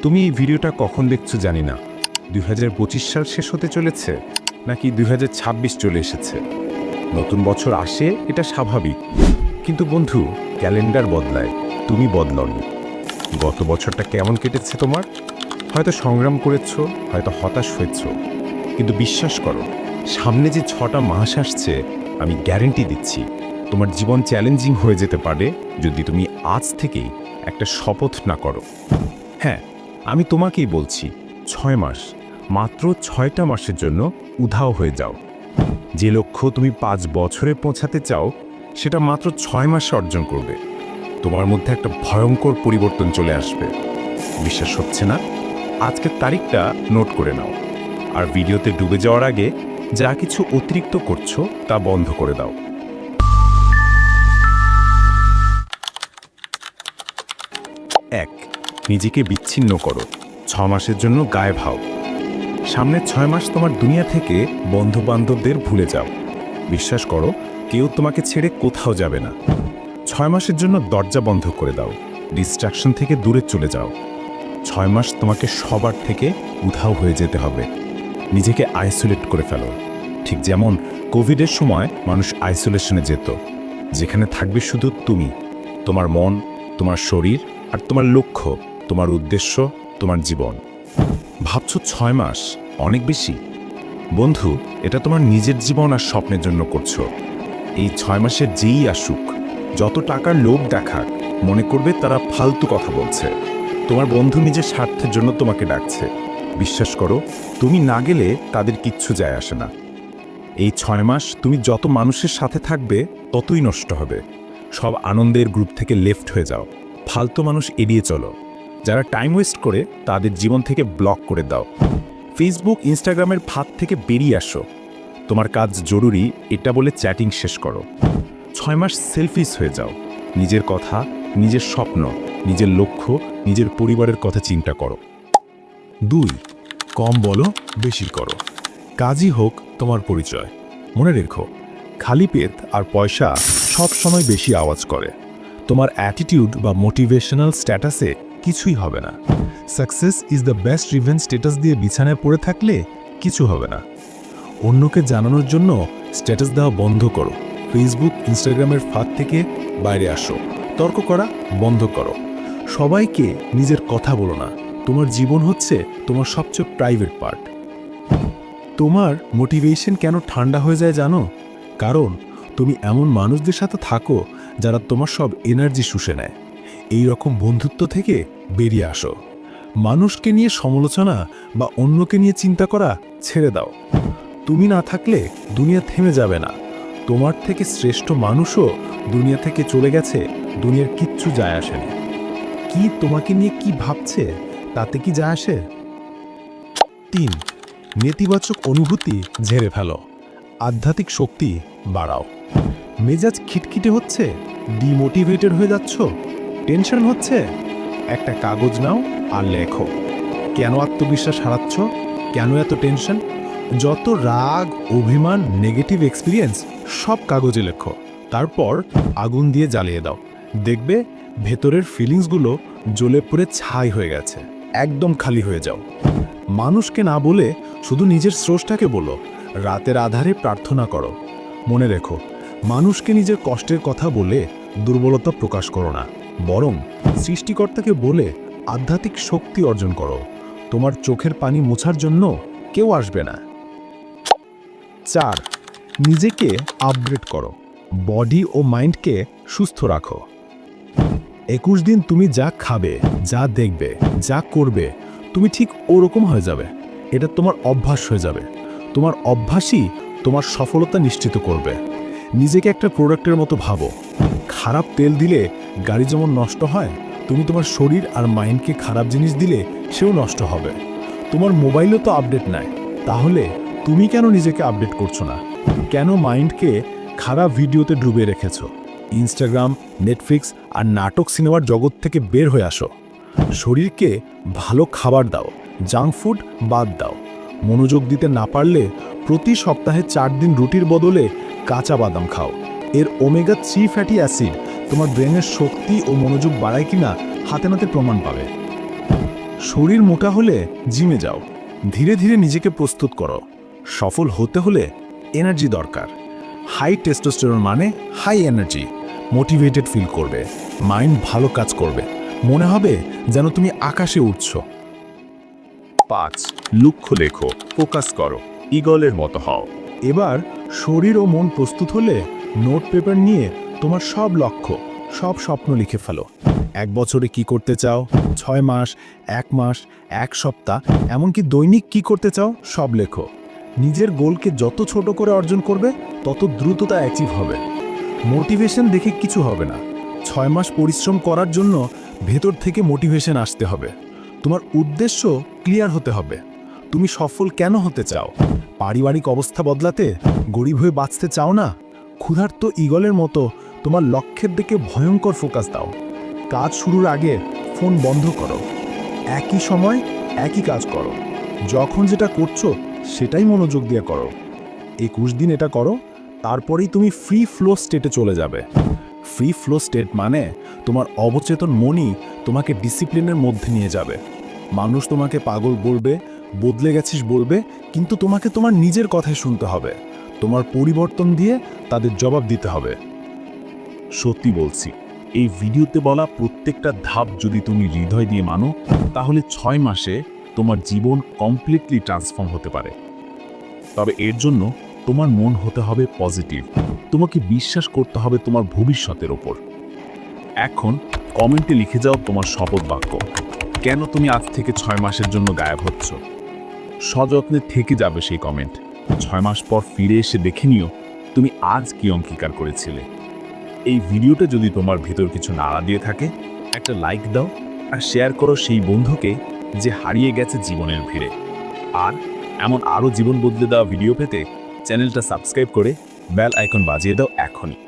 তুমি এই ভিডিওটা কখন দেখছো জানি না, 2025 সাল শেষ হতে চলেছে নাকি 2026 চলে এসেছে। নতুন বছর আসে, এটা স্বাভাবিক, কিন্তু বন্ধু, ক্যালেন্ডার বদলায়, তুমি বদলাওনি। গত বছরটা কেমন কেটেছে তোমার? হয়তো সংগ্রাম করেছো, হয়তো হতাশ হয়েছো, কিন্তু বিশ্বাস করো, সামনে যে 6টা মাস আসছে, আমি গ্যারেন্টি দিচ্ছি তোমার জীবন চ্যালেঞ্জিং হয়ে যেতে পারে যদি তুমি আজ থেকেই একটা শপথ না করো। হ্যাঁ, আমি তোমাকেই বলছি, 6 মাস, মাত্র 6টা মাসের জন্য উধাও হয়ে যাও। যে লক্ষ্য তুমি 5 বছরে পৌঁছাতে চাও, সেটা মাত্র 6 মাসে অর্জন করবে। তোমার মধ্যে একটা ভয়ঙ্কর পরিবর্তন চলে আসবে। বিশ্বাস হচ্ছে না? আজকের তারিখটা নোট করে নাও, আর ভিডিওতে ডুবে যাওয়ার আগে যা কিছু অতিরিক্ত করছো তা বন্ধ করে দাও। 1, নিজেকে বিচ্ছিন্ন করো। 6 মাসের জন্য গায়েব হও। সামনের 6 মাস তোমার দুনিয়া থেকে বন্ধু-বান্ধবদের ভুলে যাও। বিশ্বাস করো, কেউ তোমাকে ছেড়ে কোথাও যাবে না। 6 মাসের জন্য দরজা বন্ধ করে দাও, ডিস্ট্রাকশন থেকে দূরে চলে যাও। 6 মাস তোমাকে সবার থেকে উধাও হয়ে যেতে হবে। নিজেকে আইসোলেট করে ফেলো, ঠিক যেমন কোভিডের সময় মানুষ আইসোলেশনে যেত, যেখানে থাকবে শুধু তুমি, তোমার মন, তোমার শরীর আর তোমার লক্ষ্য, তোমার উদ্দেশ্য, তোমার জীবন। ভাবছো 6 মাস অনেক বেশি? বন্ধু, এটা তোমার নিজের জীবন আর স্বপ্নের জন্য করছো। এই 6 মাসে যেই আসুক, যত টাকার লোভ দেখাক, মনে করবে তারা ফালতু কথা বলছে। তোমার বন্ধু নিজের স্বার্থের জন্য তোমাকে ডাকছে। বিশ্বাস করো, তুমি না গেলে তাদের কিচ্ছু যায় আসে না। এই 6 মাস তুমি যত মানুষের সাথে থাকবে, ততই নষ্ট হবে। সব আনন্দের গ্রুপ থেকে লেফট হয়ে যাও। ফালতু মানুষ এড়িয়ে চলো। যারা টাইম ওয়েস্ট করে, তাদের জীবন থেকে ব্লক করে দাও। ফেসবুক, ইনস্টাগ্রামের ফাঁদ থেকে বেরিয়ে আসো। তোমার কাজ জরুরি এটা বলে চ্যাটিং শেষ করো। 6 মাস সেলফিশ হয়ে যাও। নিজের কথা, নিজের স্বপ্ন, নিজের লক্ষ্য, নিজের পরিবারের কথা চিন্তা করো। 2, কম বলো, বেশি করো। কাজই হোক তোমার পরিচয়। মনে রেখো, খালি পেট আর পয়সা সব সময় বেশি আওয়াজ করে। তোমার অ্যাটিটিউড বা মোটিভেশনাল স্ট্যাটাসে কিছুই হবে না। Success is the best revenge status দিয়ে বিছানায় পড়ে থাকলে কিছু হবে না। অন্যকে জানানোর জন্য স্ট্যাটাস দেওয়া বন্ধ করো। ফেসবুক, ইনস্টাগ্রামের ফাঁদ থেকে বাইরে আসো। তর্ক করা বন্ধ করো। সবাইকে নিজের কথা বলো না। তোমার জীবন হচ্ছে তোমার সবচেয়ে প্রাইভেট পার্ট। তোমার মোটিভেশন কেন ঠান্ডা হয়ে যায় জানো? কারণ তুমি এমন মানুষদের সাথে থাকো যারা তোমার সব এনার্জি শুষে নেয়। এই রকম বন্ধুত্ব থেকে বেরিয়ে আসো। মানুষকে নিয়ে সমালোচনা বা অন্যকে নিয়ে চিন্তা করা ছেড়ে দাও। তুমি না থাকলে দুনিয়া থেমে যাবে না। তোমার থেকে শ্রেষ্ঠ মানুষও দুনিয়া থেকে চলে গেছে, দুনিয়ার কিচ্ছু যায় আসেনি। কি তোমাকে নিয়ে কি ভাবছে তাতে কি যায় আসে? 3, নেতিবাচক অনুভূতি ঝেড়ে ফেলো। আধ্যাত্মিক শক্তি বাড়াও। মেজাজ খিটখিটে হচ্ছে, ডিমোটিভেটেড হয়ে যাচ্ছ, টেনশন হচ্ছে, একটা কাগজ নাও আর লেখো। কেন আত্মবিশ্বাস হারাচ্ছ? কেন এত টেনশন? যত রাগ, অভিমান, নেগেটিভ এক্সপিরিয়েন্স সব কাগজে লেখো। তারপর আগুন দিয়ে জ্বালিয়ে দাও। দেখবে ভেতরের ফিলিংসগুলো জ্বলে পুড়ে ছাই হয়ে গেছে। একদম খালি হয়ে যাও। মানুষকে না বলে শুধু নিজের স্রষ্টাকে বলো। রাতের আধারে প্রার্থনা করো। মনে রেখো, মানুষকে নিজের কষ্টের কথা বলে দুর্বলতা প্রকাশ করো না, বরং সৃষ্টিকর্তাকে বলে আধ্যাত্মিক শক্তি অর্জন করো। তোমার চোখের পানি মোছার জন্য কেউ আসবে না। 4, নিজেকে আপগ্রেড করো। বডি ও মাইন্ডকে সুস্থ রাখো। 21 দিন তুমি যা খাবে, যা দেখবে, যা করবে, তুমি ঠিক ওরকম হয়ে যাবে। এটা তোমার অভ্যাস হয়ে যাবে। তোমার অভ্যাসই তোমার সফলতা নিশ্চিত করবে। নিজেকে একটা প্রোডাক্টের মতো ভাবো। খারাপ তেল দিলে গাড়ি যেমন নষ্ট হয়, তুমি তোমার শরীর আর মাইন্ডকে খারাপ জিনিস দিলে সেও নষ্ট হবে। তোমার মোবাইলও তো আপডেট নেয়, তাহলে তুমি কেন নিজেকে আপডেট করছো না? কেন মাইন্ডকে খারাপ ভিডিওতে ডুবে রেখেছো? ইনস্টাগ্রাম, নেটফ্লিক্স আর নাটক সিনেমার জগৎ থেকে বের হয়ে আসো। শরীরকে ভালো খাবার দাও, জাঙ্ক ফুড বাদ দাও। মনোযোগ দিতে না পারলে প্রতি সপ্তাহে 4 দিন রুটির বদলে কাঁচা বাদাম খাও। এর ওমেগা 3 ফ্যাটি অ্যাসিড তোমার ব্রেনের শক্তি ও মনোযোগ বাড়ায় কিনা হাতে নাতে প্রমাণ পাবে। শরীর মোটা হলে জিমে যাও, ধীরে ধীরে নিজেকে প্রস্তুত করো। সফল হতে হলে এনার্জি দরকার। হাই টেস্টোস্টেরন মানে হাই এনার্জি, মোটিভেটেড ফিল করবে, মাইন্ড ভালো কাজ করবে, মনে হবে যেন তুমি আকাশে উঠছো। 5. লক্ষ্য লেখো, ফোকাস করো, ঈগলের মতো হও। এবার শরীর ও মন প্রস্তুত হলে নোট পেপার নিয়ে তোমার সব লক্ষ্য, সব স্বপ্ন লিখে ফেলো। 1 বছরে কি করতে চাও, 6 মাস, 1 মাস, 1 সপ্তাহ, এমনকি দৈনিক কি করতে চাও সব লেখো। নিজের গোলকে যত ছোট করে অর্জন করবে তত দ্রুত তা অ্যাচিভ হবে। মোটিভেশন দেখে কিছু হবে না। 6 মাস পরিশ্রম করার জন্য ভেতর থেকে মোটিভেশন আসতে হবে। তোমার উদ্দেশ্য ক্লিয়ার হতে হবে। তুমি সফল কেন হতে চাও? পারিবারিক অবস্থা বদলাতে, গরিব হয়ে বাঁচতে চাও না? ক্ষুধার্ত ঈগলের মতো তোমার লক্ষ্যের দিকে ভয়ঙ্কর ফোকাস দাও। কাজ শুরুর আগে ফোন বন্ধ করো। একই সময় একই কাজ করো। যখন যেটা করছো সেটাই মনোযোগ দিয়ে করো। 21 দিন এটা করো, তারপরেই তুমি ফ্রি ফ্লো স্টেটে চলে যাবে। ফ্রি ফ্লো স্টেট মানে তোমার অবচেতন মনই তোমাকে ডিসিপ্লিনের মধ্যে নিয়ে যাবে। মানুষ তোমাকে পাগল বলবে, বদলে গেছিস বলবে, কিন্তু তোমাকে তোমার নিজের কথাই শুনতে হবে। তোমার পরিবর্তন দিয়ে তাদের জবাব দিতে হবে। সত্যি বলছি, এই ভিডিওতে বলা প্রত্যেকটা ধাপ যদি তুমি হৃদয় দিয়ে মানো, তাহলে 6 মাসে তোমার জীবন কমপ্লিটলি ট্রান্সফর্ম হতে পারে। তবে এর জন্য তোমার মন হতে হবে পজিটিভ। তোমাকে বিশ্বাস করতে হবে তোমার ভবিষ্যতের ওপর। এখন কমেন্টে লিখে যাও তোমার শপথ বাক্য। কেন তুমি আজ থেকে 6 মাসের জন্য গায়েব হচ্ছ? সযত্নে থেকে যাবে সেই কমেন্ট। 6 মাস পর ফিরে এসে দেখে নিও তুমি আজ কি অঙ্গীকার করেছিলে। এই ভিডিওটা যদি তোমার ভেতর কিছু নাড়া দিয়ে থাকে, একটা লাইক দাও আর শেয়ার করো সেই বন্ধুকে যে হারিয়ে গেছে জীবনের ভিড়ে। আর এমন আরও জীবন বদলে দেওয়া ভিডিও পেতে চ্যানেলটা সাবস্ক্রাইব করে বেল আইকন বাজিয়ে দাও এখনই।